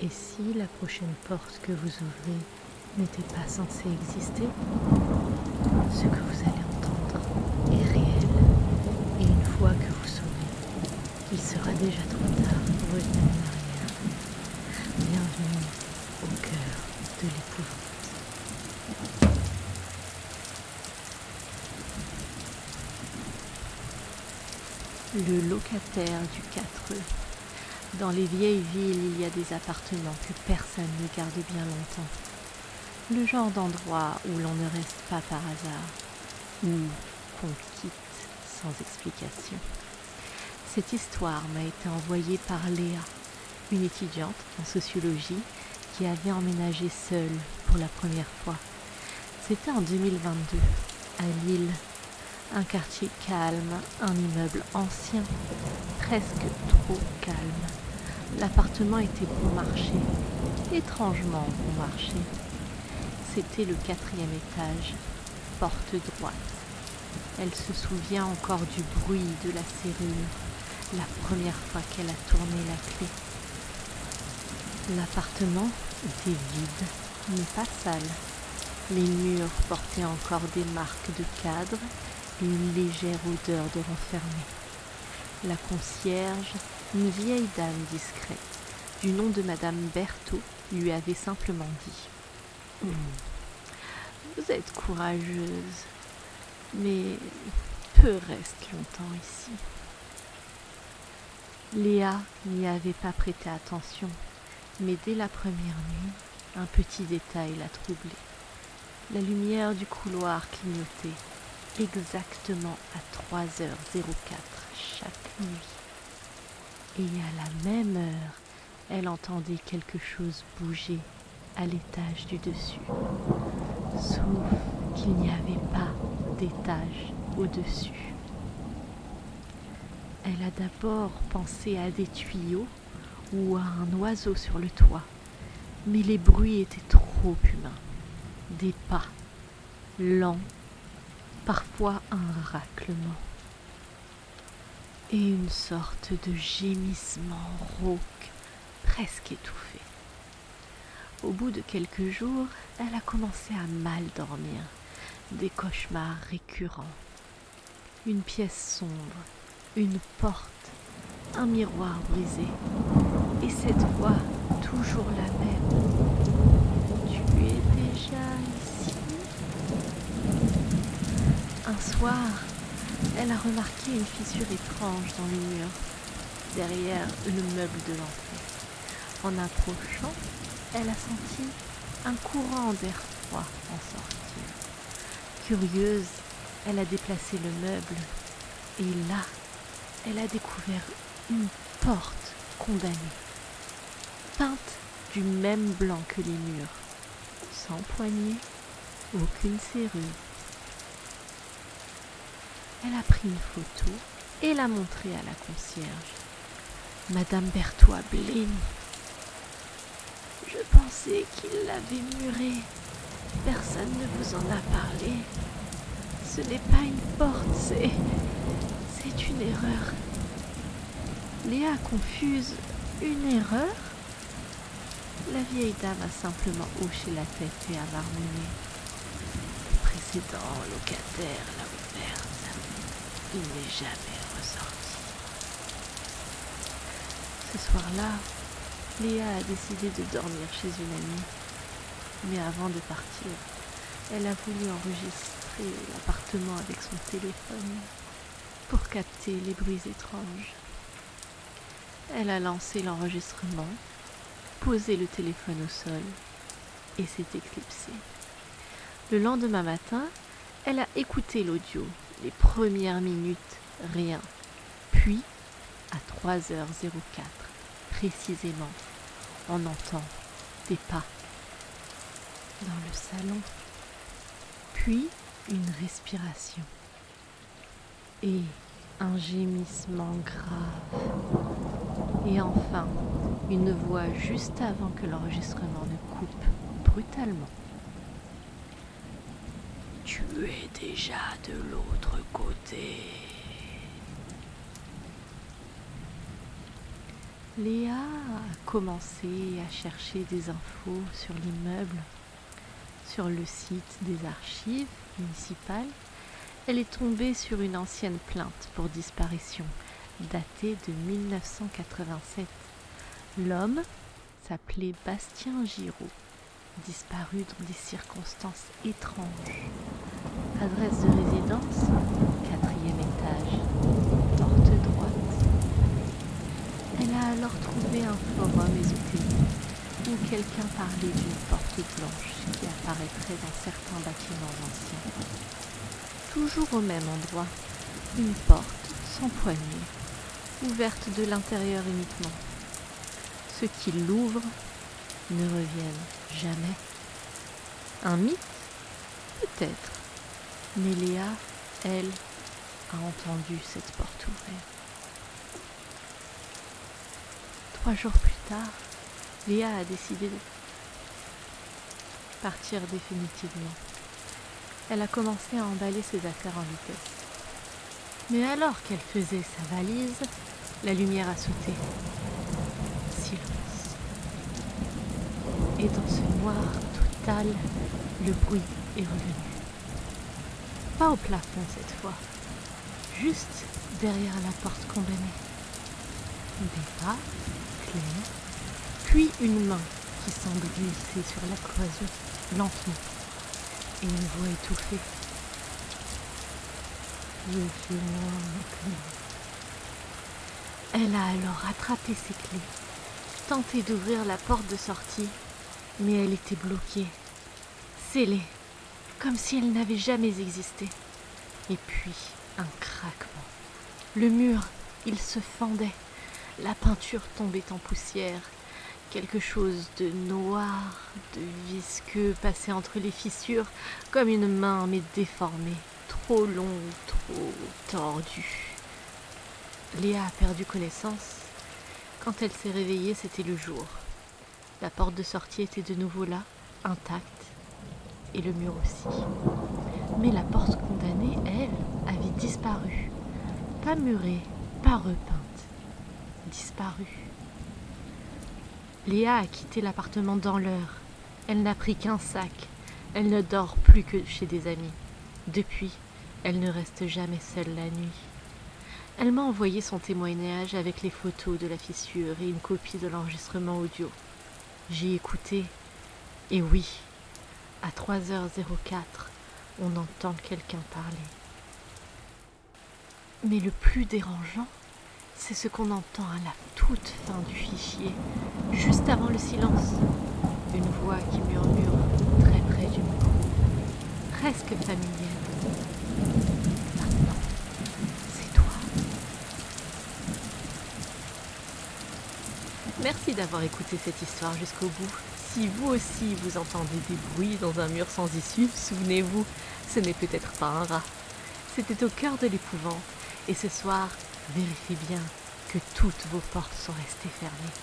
Et si la prochaine porte que vous ouvrez n'était pas censée exister, ce que vous allez entendre est réel. Et une fois que vous saurez qu'il sera déjà trop tard pour revenir en arrière, bienvenue au cœur de l'épouvante. Le locataire du 4E. Dans les vieilles villes, il y a des appartements que personne ne garde bien longtemps. Le genre d'endroit où l'on ne reste pas par hasard, ou qu'on quitte sans explication. Cette histoire m'a été envoyée par Léa, une étudiante en sociologie qui avait emménagé seule pour la première fois. C'était en 2022, à Lille. Un quartier calme, un immeuble ancien, presque trop calme. L'appartement était bon marché, étrangement bon marché. C'était le 4e étage, porte droite. Elle se souvient encore du bruit de la serrure, la première fois qu'elle a tourné la clé. L'appartement était vide, mais pas sale. Les murs portaient encore des marques de cadre et une légère odeur de renfermé. La concierge, une vieille dame discrète, du nom de Madame Berthaud, lui avait simplement dit « Vous êtes courageuse, mais peu reste longtemps ici. » Léa n'y avait pas prêté attention, mais dès la première nuit, un petit détail l'a troublée. La lumière du couloir clignotait exactement à 3h04 chaque nuit. Et à la même heure, elle entendait quelque chose bouger à l'étage du dessus. Sauf qu'il n'y avait pas d'étage au-dessus. Elle a d'abord pensé à des tuyaux ou à un oiseau sur le toit, mais les bruits étaient trop humains. Des pas, lents, parfois un raclement, et une sorte de gémissement rauque, presque étouffé. Au bout de quelques jours, elle a commencé à mal dormir, des cauchemars récurrents. Une pièce sombre, une porte, un miroir brisé, et cette voix toujours la même. Tu es déjà ici? Un soir, elle a remarqué une fissure étrange dans le mur, derrière le meuble de l'entrée. En approchant, elle a senti un courant d'air froid en sortir. Curieuse, elle a déplacé le meuble et là, elle a découvert une porte condamnée, peinte du même blanc que les murs, sans poignée, aucune serrure. Elle a pris une photo et l'a montrée à la concierge. Madame Berthaud a blêmi. Je pensais qu'il l'avait murée. Personne ne vous en a parlé. Ce n'est pas une porte, c'est une erreur. Léa confuse. Une erreur? La vieille dame a simplement hoché la tête et a marmonné. Le précédent locataire l'a ouverte. Il n'est jamais ressorti. Ce soir-là, Léa a décidé de dormir chez une amie. Mais avant de partir, elle a voulu enregistrer l'appartement avec son téléphone pour capter les bruits étranges. Elle a lancé l'enregistrement, posé le téléphone au sol et s'est éclipsée. Le lendemain matin, elle a écouté l'audio. Les premières minutes, rien. Puis, à 3h04, précisément, on entend des pas dans le salon. Puis, une respiration. Et un gémissement grave. Et enfin, une voix juste avant que l'enregistrement ne coupe brutalement. Tu es déjà de l'autre côté. Léa a commencé à chercher des infos sur l'immeuble, sur le site des archives municipales. Elle est tombée sur une ancienne plainte pour disparition, datée de 1987. L'homme s'appelait Bastien Giraud, disparu dans des circonstances étranges. Adresse de résidence, 4e étage, porte droite. Elle a alors trouvé un forum ésotérique où quelqu'un parlait d'une porte blanche qui apparaîtrait dans certains bâtiments anciens. Toujours au même endroit, une porte sans poignée, ouverte de l'intérieur uniquement. Ceux qui l'ouvrent ne reviennent jamais. Un mythe? Peut-être. Mais Léa, elle, a entendu cette porte ouvrir. 3 jours plus tard, Léa a décidé de partir définitivement. Elle a commencé à emballer ses affaires en vitesse. Mais alors qu'elle faisait sa valise, la lumière a sauté. Silence. Et dans ce noir total, le bruit est revenu. Pas au plafond cette fois, juste derrière la porte condamnée. Des pas clairs, puis une main qui semble glisser sur la cloison lentement, et une voix étouffée. Je suis moi maintenant. Elle a alors rattrapé ses clés, tenté d'ouvrir la porte de sortie, mais elle était bloquée, scellée, comme si elle n'avait jamais existé. Et puis, un craquement. Le mur, il se fendait. La peinture tombait en poussière. Quelque chose de noir, de visqueux passait entre les fissures, comme une main mais déformée, trop longue, trop tordue. Léa a perdu connaissance. Quand elle s'est réveillée, c'était le jour. La porte de sortie était de nouveau là, intacte, et le mur aussi. Mais la porte condamnée, elle, avait disparu. Pas murée, pas repeinte. Disparue. Léa a quitté l'appartement dans l'heure. Elle n'a pris qu'un sac. Elle ne dort plus que chez des amis. Depuis, elle ne reste jamais seule la nuit. Elle m'a envoyé son témoignage avec les photos de la fissure et une copie de l'enregistrement audio. J'ai écouté, et oui, à 3h04, on entend quelqu'un parler. Mais le plus dérangeant, c'est ce qu'on entend à la toute fin du fichier, juste avant le silence. Une voix qui murmure très près du micro, presque familière. Maintenant, c'est toi. Merci d'avoir écouté cette histoire jusqu'au bout. Si vous aussi vous entendez des bruits dans un mur sans issue, souvenez-vous, ce n'est peut-être pas un rat. C'était au cœur de l'épouvante. Et ce soir, vérifiez bien que toutes vos portes sont restées fermées.